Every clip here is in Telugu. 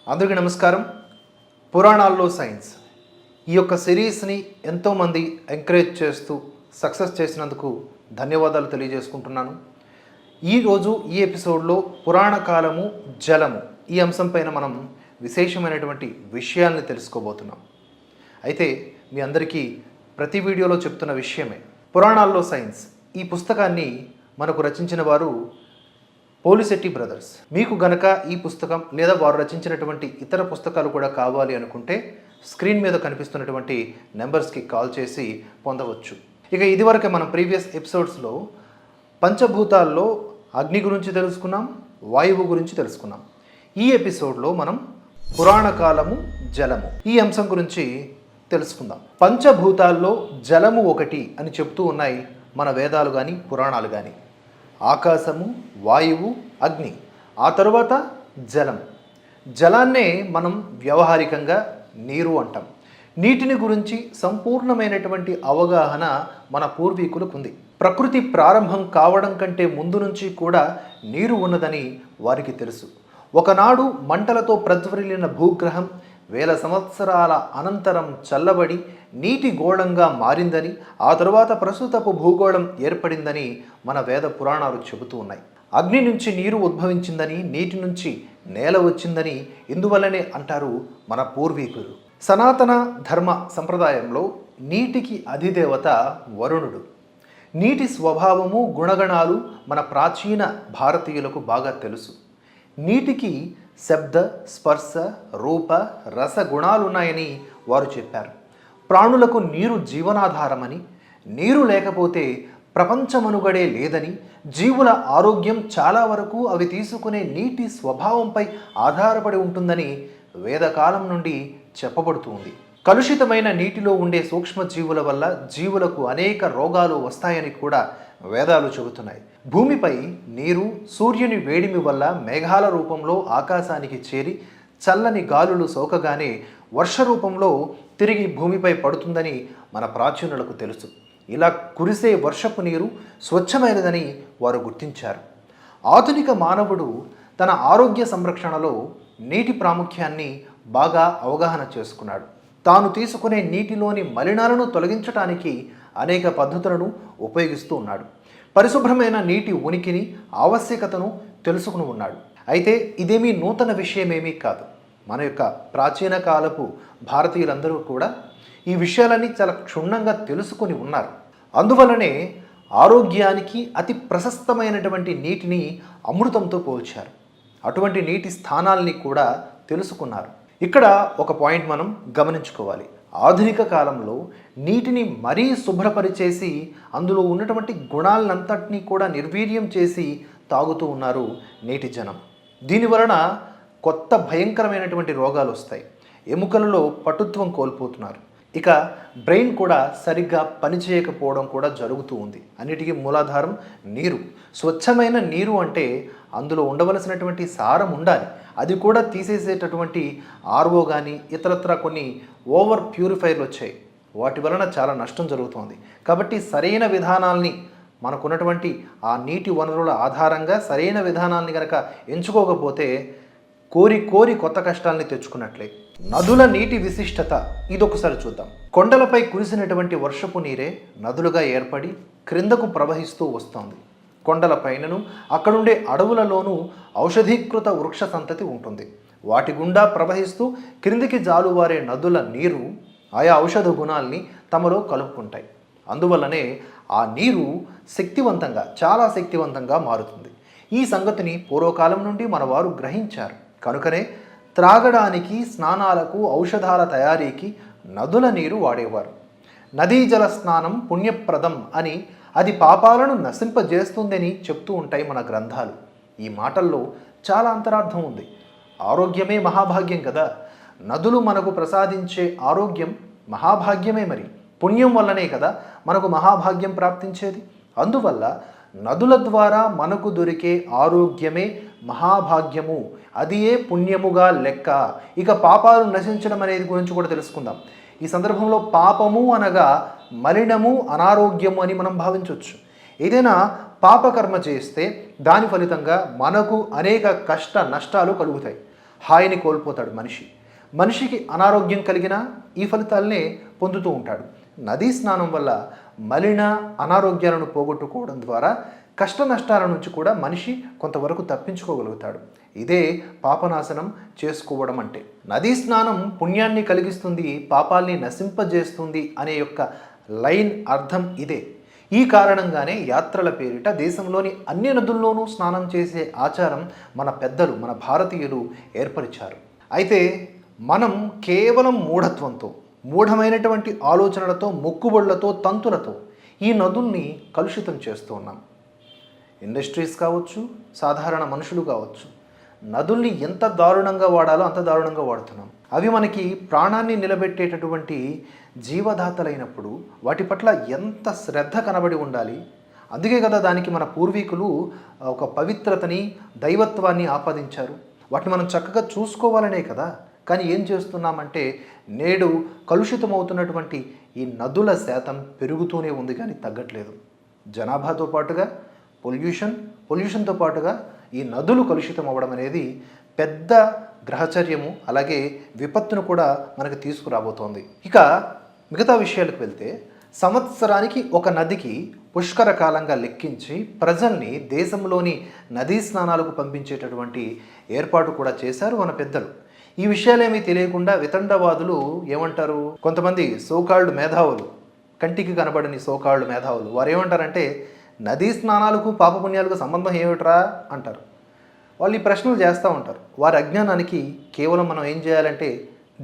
అందరికీ నమస్కారం. పురాణాల్లో సైన్స్ ఈ యొక్క సిరీస్ని ఎంతోమంది ఎంకరేజ్ చేస్తూ సక్సెస్ చేసినందుకు ధన్యవాదాలు తెలియజేసుకుంటున్నాను. ఈరోజు ఈ ఎపిసోడ్లో పురాణ కాలము జలము ఈ అంశంపైన మనం విశేషమైనటువంటి విషయాల్ని తెలుసుకోబోతున్నాం. అయితే మీ అందరికీ ప్రతి వీడియోలో చెప్తున్న విషయమే, పురాణాల్లో సైన్స్ ఈ పుస్తకాన్ని మనకు రచించిన వారు పోలిశెట్టి బ్రదర్స్. మీకు గనక ఈ పుస్తకం లేదా వారు రచించినటువంటి ఇతర పుస్తకాలు కూడా కావాలి అనుకుంటే స్క్రీన్ మీద కనిపిస్తున్నటువంటి నెంబర్స్కి కాల్ చేసి పొందవచ్చు. ఇక ఇదివరకే మనం ప్రీవియస్ ఎపిసోడ్స్లో పంచభూతాల్లో అగ్ని గురించి తెలుసుకున్నాం, వాయువు గురించి తెలుసుకున్నాం. ఈ ఎపిసోడ్లో మనం పురాణ కాలము జలము ఈ అంశం గురించి తెలుసుకుందాం. పంచభూతాల్లో జలము ఒకటి అని చెప్తూ ఉన్నాయి మన వేదాలు కానీ పురాణాలు కానీ. ఆకాశము, వాయువు, అగ్ని, ఆ తరువాత జలం. జలాన్నే మనం వ్యవహారికంగా నీరు అంటాం. నీటిని గురించి సంపూర్ణమైనటువంటి అవగాహన మన పూర్వీకులకు ఉంది. ప్రకృతి ప్రారంభం కావడం కంటే ముందు నుంచి కూడా నీరు ఉన్నదని వారికి తెలుసు. ఒకనాడు మంటలతో ప్రజ్వరిల్లిన భూగ్రహం వేల సంవత్సరాల అనంతరం చల్లబడి నీటి గోళంగా మారిందని, ఆ తరువాత ప్రస్తుతపు భూగోళం ఏర్పడిందని మన వేద పురాణాలు చెబుతూ ఉన్నాయి. అగ్ని నుంచి నీరు ఉద్భవించిందని, నీటి నుంచి నేల వచ్చిందని ఇందువల్లనే అంటారు మన పూర్వీకులు. సనాతన ధర్మ సంప్రదాయంలో నీటికి అధిదేవత వరుణుడు. నీటి స్వభావము, గుణగణాలు మన ప్రాచీన భారతీయులకు బాగా తెలుసు. నీటికి శబ్ద, స్పర్శ, రూప, రస గుణాలున్నాయని వారు చెప్పారు. ప్రాణులకు నీరు జీవనాధారమని, నీరు లేకపోతే ప్రపంచమనుగడే లేదని, జీవుల ఆరోగ్యం చాలా వరకు అవి తీసుకునే నీటి స్వభావంపై ఆధారపడి ఉంటుందని వేదకాలం నుండి చెప్పబడుతుంది. కలుషితమైన నీటిలో ఉండే సూక్ష్మజీవుల వల్ల జీవులకు అనేక రోగాలు వస్తాయని కూడా వేదాలు చెబుతున్నాయి. భూమిపై నీరు సూర్యుని వేడిమి వల్ల మేఘాల రూపంలో ఆకాశానికి చేరి చల్లని గాలులు సోకగానే వర్ష రూపంలో తిరిగి భూమిపై పడుతుందని మన ప్రాచీనులకు తెలుసు. ఇలా కురిసే వర్షపు నీరు స్వచ్ఛమైనదని వారు గుర్తించారు. ఆధునిక మానవుడు తన ఆరోగ్య సంరక్షణలో నీటి ప్రాముఖ్యాన్ని బాగా అవగాహన చేసుకున్నాడు. తాను తీసుకునే నీటిలోని మలినాలను తొలగించడానికి అనేక పద్ధతులను ఉపయోగిస్తూ ఉన్నాడు. పరిశుభ్రమైన నీటి ఉనికిని, ఆవశ్యకతను తెలుసుకుని ఉన్నాడు. అయితే ఇదేమీ నూతన విషయమేమీ కాదు. మన యొక్క ప్రాచీన కాలపు భారతీయులందరూ కూడా ఈ విషయాలన్నీ చాలా క్షుణ్ణంగా తెలుసుకుని ఉన్నారు. అందువల్లనే ఆరోగ్యానికి అతి ప్రశస్తమైనటువంటి నీటిని అమృతంతో పోల్చారు. అటువంటి నీటి స్థానాల్ని కూడా తెలుసుకున్నారు. ఇక్కడ ఒక పాయింట్ మనం గమనించుకోవాలి. ఆధునిక కాలంలో నీటిని మరీ శుభ్రపరిచేసి అందులో ఉన్నటువంటి గుణాలంతటినీ కూడా నిర్వీర్యం చేసి తాగుతూ ఉన్నారు నేటి జనం. దీనివలన కొత్త భయంకరమైనటువంటి రోగాలు వస్తాయి. ఎముకలలో పటుత్వం కోల్పోతున్నారు. ఇక బ్రెయిన్ కూడా సరిగ్గా పనిచేయకపోవడం కూడా జరుగుతూ ఉంది. అన్నిటికీ మూలాధారం నీరు. స్వచ్ఛమైన నీరు అంటే అందులో ఉండవలసినటువంటి సారం ఉండాలి. అది కూడా తీసేసేటటువంటి ఆర్ఓ కానీ ఇతరత్ర కొన్ని ఓవర్ ప్యూరిఫైర్లు వచ్చాయి. వాటి వలన చాలా నష్టం జరుగుతోంది. కాబట్టి సరైన విధానాల్ని మనకున్నటువంటి ఆ నీటి వనరుల ఆధారంగా సరైన విధానాన్ని కనుక ఎంచుకోకపోతే కోరి కొత్త కష్టాలని తెచ్చుకున్నట్లే. నదుల నీటి విశిష్టత ఇదొకసారి చూద్దాం. కొండలపై కురిసినటువంటి వర్షపు నీరే నదులుగా ఏర్పడి క్రిందకు ప్రవహిస్తూ వస్తోంది. కొండల పైనను అక్కడుండే అడవులలోనూ ఔషధీకృత వృక్ష సంతతి ఉంటుంది. వాటి గుండా ప్రవహిస్తూ క్రిందికి జాలువారే నదుల నీరు ఆయా ఔషధ గుణాల్ని తమలో కలుపుకుంటాయి. అందువల్లనే ఆ నీరు శక్తివంతంగా, చాలా శక్తివంతంగా మారుతుంది. ఈ సంగతిని పూర్వకాలం నుండి మన వారు గ్రహించారు. కనుకనే త్రాగడానికి, స్నానాలకు, ఔషధాల తయారీకి నదుల నీరు వాడేవారు. నదీ జల స్నానం పుణ్యప్రదం అని, అది పాపాలను నశింపజేస్తుందని చెప్తూ ఉంటాయి మన గ్రంథాలు. ఈ మాటల్లో చాలా అంతరార్థం ఉంది. ఆరోగ్యమే మహాభాగ్యం కదా. నదులు మనకు ప్రసాదించే ఆరోగ్యం మహాభాగ్యమే. మరి పుణ్యం వల్లనే కదా మనకు మహాభాగ్యం ప్రాప్తించేది. అందువల్ల నదుల ద్వారా మనకు దొరికే ఆరోగ్యమే మహాభాగ్యము, అది ఏ పుణ్యముగా లెక్క. ఇక పాపాలు నశించడం అనేది గురించి కూడా తెలుసుకుందాం. ఈ సందర్భంలో పాపము అనగా మలినము, అనారోగ్యము అని మనం భావించవచ్చు. ఏదైనా పాపకర్మ చేస్తే దాని ఫలితంగా మనకు అనేక కష్ట నష్టాలు కలుగుతాయి. హాయిని కోల్పోతాడు మనిషికి అనారోగ్యం కలిగినా ఈ ఫలితాలనే పొందుతూ ఉంటాడు. నదీ స్నానం వల్ల మలిన అనారోగ్యాలను పోగొట్టుకోవడం ద్వారా కష్ట నష్టాల నుంచి కూడా మనిషి కొంతవరకు తప్పించుకోగలుగుతాడు. ఇదే పాపనాశనం చేసుకోవడం అంటే. నదీ స్నానం పుణ్యాన్ని కలిగిస్తుంది, పాపాల్ని నశింపజేస్తుంది అనే యొక్క లైన్ అర్థం ఇదే. ఈ కారణంగానే యాత్రల పేరిట దేశంలోని అన్ని నదుల్లోనూ స్నానం చేసే ఆచారం మన పెద్దలు, మన భారతీయులు ఏర్పరిచారు. అయితే మనం కేవలం మూఢమైనటువంటి ఆలోచనలతో, మొక్కుబడులతో, తంతులతో ఈ నదుల్ని కలుషితం చేస్తూ ఉన్నాం. ఇండస్ట్రీస్ కావచ్చు, సాధారణ మనుషులు కావచ్చు, నదుల్ని ఎంత దారుణంగా వాడాలో అంత దారుణంగా వాడుతున్నాం. అవి మనకి ప్రాణాన్ని నిలబెట్టేటటువంటి జీవదాతలైనప్పుడు వాటి పట్ల ఎంత శ్రద్ధ కనబడి ఉండాలి. అందుకే కదా దానికి మన పూర్వీకులు ఒక పవిత్రతని, దైవత్వాన్ని ఆపాదించారు. వాటిని మనం చక్కగా చూసుకోవాలనే కదా. కానీ ఏం చేస్తున్నామంటే నేడు కలుషితమవుతున్నటువంటి ఈ నదుల శాతం పెరుగుతూనే ఉంది కానీ తగ్గట్లేదు. జనాభాతో పాటుగా పొల్యూషన్తో పాటుగా ఈ నదులు కలుషితం అవ్వడం అనేది పెద్ద గ్రహచర్యము, అలాగే విపత్తును కూడా మనకు తీసుకురాబోతోంది. ఇక మిగతా విషయాలకు వెళ్తే, సంవత్సరానికి ఒక నదికి పుష్కర కాలంగా లెక్కించి ప్రజల్ని దేశంలోని నదీ స్నానాలకు పంపించేటటువంటి ఏర్పాటు కూడా చేశారు మన పెద్దలు. ఈ విషయాలేమీ తెలియకుండా వితండవాదులు ఏమంటారు, కొంతమంది సోకాల్డ్ మేధావులు, కంటికి కనబడని సోకాల్డ్ మేధావులు, వారు ఏమంటారంటే నదీ స్నానాలకు పాపపుణ్యాలకు సంబంధం ఏమిట్రా అంటారు. వాళ్ళు ఈ ప్రశ్నలు చేస్తూ ఉంటారు. వారి అజ్ఞానానికి కేవలం మనం ఏం చేయాలంటే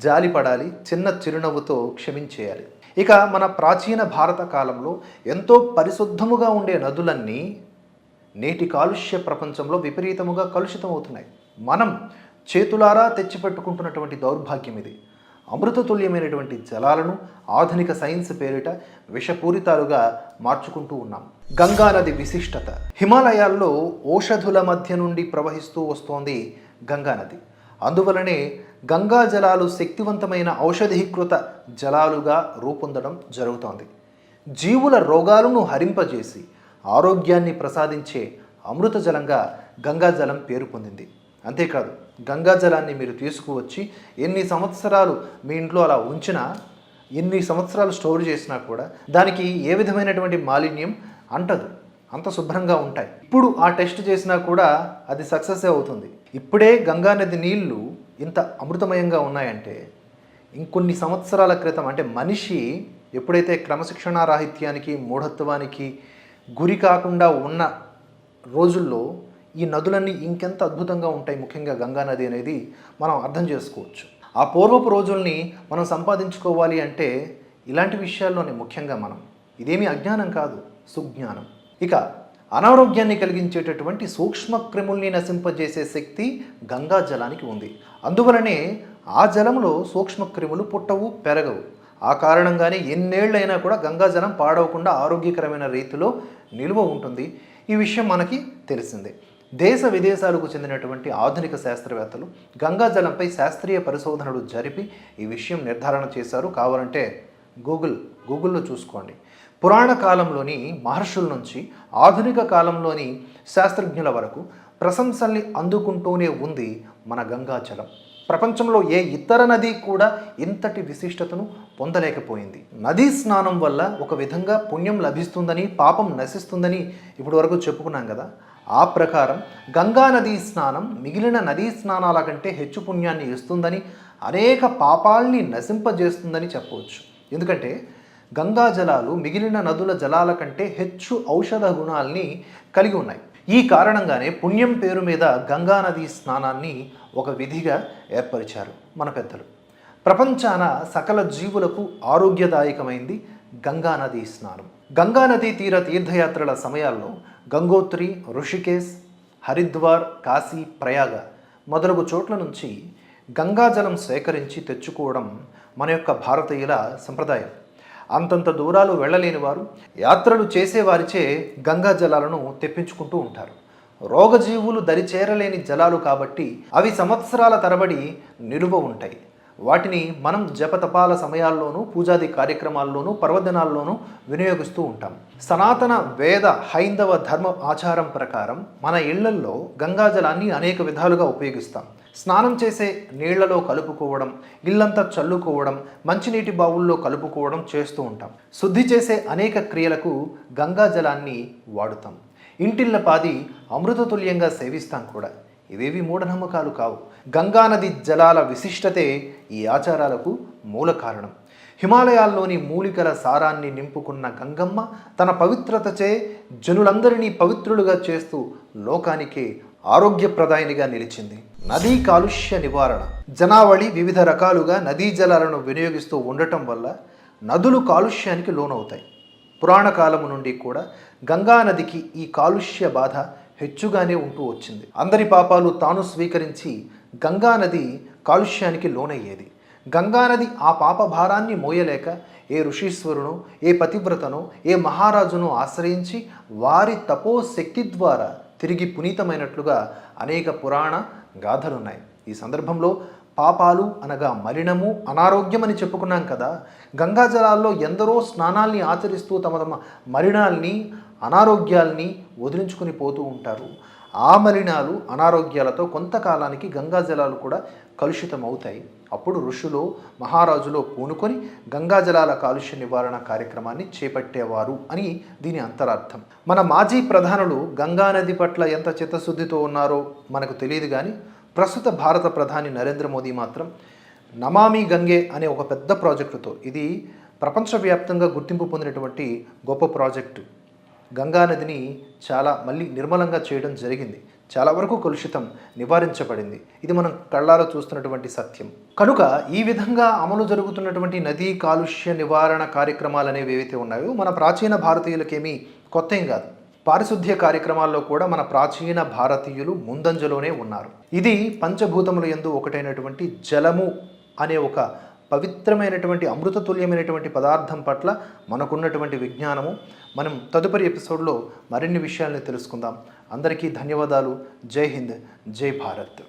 జాలి పడాలి, చిన్న చిరునవ్వుతో క్షమించేయాలి. ఇక మన ప్రాచీన భారత కాలంలో ఎంతో పరిశుద్ధముగా ఉండే నదులన్నీ నేటి కాలుష్య ప్రపంచంలో విపరీతముగా కలుషితం అవుతున్నాయి. మనం చేతులారా తెచ్చిపెట్టుకుంటున్నటువంటి దౌర్భాగ్యం ఇది. అమృతతుల్యమైనటువంటి జలాలను ఆధునిక సైన్స్ పేరిట విషపూరితాలుగా మార్చుకుంటూ ఉన్నాం. గంగా నది విశిష్టత. హిమాలయాల్లో ఓషధుల మధ్య నుండి ప్రవహిస్తూ వస్తోంది గంగా నది. అందువలనే గంగా జలాలు శక్తివంతమైన ఔషధీకృత జలాలుగా రూపొందడం జరుగుతోంది. జీవుల రోగాలను హరింపజేసి ఆరోగ్యాన్ని ప్రసాదించే అమృత జలంగా గంగా జలం పేరు పొందింది. అంతేకాదు, గంగా జలాన్ని మీరు తీసుకువచ్చి ఎన్ని సంవత్సరాలు మీ ఇంట్లో అలా ఉంచినా, ఎన్ని సంవత్సరాలు స్టోర్ చేసినా కూడా దానికి ఏ విధమైనటువంటి మాలిన్యం అంటదు, అంత శుభ్రంగా ఉంటాయి. ఇప్పుడు ఆ టెస్ట్ చేసినా కూడా అది సక్సెస్ అవుతుంది. ఇప్పుడే గంగా నది నీళ్లు ఇంత అమృతమయంగా ఉన్నాయంటే ఇంకొన్ని సంవత్సరాల క్రితం, అంటే మనిషి ఎప్పుడైతే క్రమశిక్షణారాహిత్యానికి, మూఢత్వానికి గురి కాకుండా ఉన్న రోజుల్లో ఈ నదులన్నీ ఇంకెంత అద్భుతంగా ఉంటాయి. ముఖ్యంగా గంగా నది అనేది మనం అర్థం చేసుకోవచ్చు. ఆ పూర్వపు రోజుల్ని మనం సంపాదించుకోవాలి అంటే ఇలాంటి విషయాల్లోనే ముఖ్యంగా మనం, ఇదేమీ అజ్ఞానం కాదు, సుజ్ఞానం. ఇక అనారోగ్యాన్ని కలిగించేటటువంటి సూక్ష్మ క్రిముల్ని నశింపజేసే శక్తి గంగా జలానికి ఉంది. అందువలనే ఆ జలంలో సూక్ష్మ క్రిములు పుట్టవు, పెరగవు. ఆ కారణంగానే ఎన్నేళ్ళైనా కూడా గంగా జలం పాడవకుండా ఆరోగ్యకరమైన రీతిలో నిల్వ ఉంటుంది. ఈ విషయం మనకి తెలిసిందే. దేశ విదేశాలకు చెందినటువంటి ఆధునిక శాస్త్రవేత్తలు గంగా జలంపై శాస్త్రీయ పరిశోధనలు జరిపి ఈ విషయం నిర్ధారణ చేశారు. కావాలంటే గూగుల్లో చూసుకోండి. పురాణ కాలంలోని మహర్షుల నుంచి ఆధునిక కాలంలోని శాస్త్రజ్ఞుల వరకు ప్రశంసల్ని అందుకుంటూనే ఉంది మన గంగా జలం. ప్రపంచంలో ఏ ఇతర నది కూడా ఇంతటి విశిష్టతను పొందలేకపోయింది. నదీ స్నానం వల్ల ఒక విధంగా పుణ్యం లభిస్తుందని, పాపం నశిస్తుందని ఇప్పటి వరకు చెప్పుకున్నాం కదా. ఆ ప్రకారం గంగా నదీ స్నానం మిగిలిన నదీ స్నానాల కంటే హెచ్చు పుణ్యాన్ని ఇస్తుందని, అనేక పాపాల్ని నశింపజేస్తుందని చెప్పవచ్చు. ఎందుకంటే గంగా జలాలు మిగిలిన నదుల జలాల కంటే హెచ్చు ఔషధ గుణాల్ని కలిగి ఉన్నాయి. ఈ కారణంగానే పుణ్యం పేరు మీద గంగా నదీ స్నానాన్ని ఒక విధిగా ఏర్పరిచారు మన పెద్దలు. ప్రపంచాన సకల జీవులకు ఆరోగ్యదాయకమైంది గంగా నదీ స్నానం. గంగా నదీ తీర తీర్థయాత్రల సమయాల్లో గంగోత్రి, ఋషికేశ్, హరిద్వార్, కాశీ, ప్రయాగ మొదలగు చోట్ల నుంచి గంగాజలం సేకరించి తెచ్చుకోవడం మన యొక్క భారతీయుల సంప్రదాయం. అంతంత దూరాలు వెళ్ళలేని వారు, యాత్రలు చేసేవారిచే గంగా జలాలను తెప్పించుకుంటూ ఉంటారు. రోగజీవులు దరిచేరలేని జలాలు కాబట్టి అవి సంవత్సరాల తరబడి నిలువ ఉంటాయి. వాటిని మనం జపతపాల సమయాల్లోనూ, పూజాది కార్యక్రమాల్లోనూ, పర్వదినాల్లోనూ వినియోగిస్తూ ఉంటాం. సనాతన వేద హైందవ ధర్మ ఆచారం ప్రకారం మన ఇళ్లల్లో గంగాజలాన్ని అనేక విధాలుగా ఉపయోగిస్తాం. స్నానం చేసే నీళ్లలో కలుపుకోవడం, ఇల్లంతా చల్లుకోవడం, మంచినీటి బావుల్లో కలుపుకోవడం చేస్తూ ఉంటాం. శుద్ధి చేసే అనేక క్రియలకు గంగా జలాన్ని వాడుతాం. ఇంటిల్లపాది అమృతతుల్యంగా సేవిస్తాం కూడా. ఇవేవి మూఢనమ్మకాలు కావు. గంగానది జలాల విశిష్టతే ఈ ఆచారాలకు మూల కారణం. హిమాలయాల్లోని మూలికల సారాన్ని నింపుకున్న గంగమ్మ తన పవిత్రతచే జనులందరినీ పవిత్రులుగా చేస్తూ లోకానికే ఆరోగ్యప్రదాయినిగా నిలిచింది. నదీ కాలుష్య నివారణ. జనావళి వివిధ రకాలుగా నదీ జలాలను వినియోగిస్తూ ఉండటం వల్ల నదులు కాలుష్యానికి లోనవుతాయి. పురాణ కాలము నుండి కూడా గంగా నదికి ఈ కాలుష్య బాధ హెచ్చుగానే ఉంటూ వచ్చింది. అందరి పాపాలు తాను స్వీకరించి గంగా నది కాలుష్యానికి లోనయ్యేది. గంగానది ఆ పాప భారాన్ని మోయలేక ఏ ఋషీశ్వరును, ఏ పతివ్రతను, ఏ మహారాజును ఆశ్రయించి వారి తపోశక్తి ద్వారా తిరిగి పునీతమైనట్లుగా అనేక పురాణ గాథలున్నాయి. ఈ సందర్భంలో పాపాలు అనగా మలినము, అనారోగ్యం అని చెప్పుకున్నాం కదా. గంగా జలాల్లో ఎందరో స్నానాల్ని ఆచరిస్తూ తమ మలినాల్ని, అనారోగ్యాల్ని వదిలించుకుని పోతూ ఉంటారు. ఆ మలినాలు, అనారోగ్యాలతో కొంతకాలానికి గంగా జలాలు కూడా కలుషితం అవుతాయి. అప్పుడు ఋషులు, మహారాజులో పూనుకొని గంగా జలాల కాలుష్య నివారణ కార్యక్రమాన్ని చేపట్టేవారు అని దీని అంతరార్థం. మన మాజీ ప్రధానులు గంగా నది పట్ల ఎంత చిత్తశుద్ధితో ఉన్నారో మనకు తెలియదు, కానీ ప్రస్తుత భారత ప్రధాని నరేంద్ర మోదీ మాత్రం నమామి గంగే అనే ఒక పెద్ద ప్రాజెక్టుతో, ఇది ప్రపంచవ్యాప్తంగా గుర్తింపు పొందినటువంటి గొప్ప ప్రాజెక్టు, గంగా నదిని చాలా మళ్ళీ నిర్మలంగా చేయడం జరిగింది. చాలా వరకు కలుషితం నివారించబడింది. ఇది మనం కళ్ళారా చూస్తున్నటువంటి సత్యం. కనుక ఈ విధంగా అమలు జరుగుతున్నటువంటి నదీ కాలుష్య నివారణ కార్యక్రమాలు అనేవి ఏవైతే ఉన్నాయో మన ప్రాచీన భారతీయులకేమీ కొత్త ఏం కాదు. పారిశుద్ధ్య కార్యక్రమాల్లో కూడా మన ప్రాచీన భారతీయులు ముందంజలోనే ఉన్నారు. ఇది పంచభూతముల యందు ఒకటైనటువంటి జలము అనే ఒక పవిత్రమైనటువంటి అమృతతుల్యమైనటువంటి పదార్థం పట్ల మనకున్నటువంటి విజ్ఞానము. మనం తదుపరి ఎపిసోడ్లో మరిన్ని విషయాలను తెలుసుకుందాం. అందరికీ ధన్యవాదాలు. జై హింద్, జై భారత్.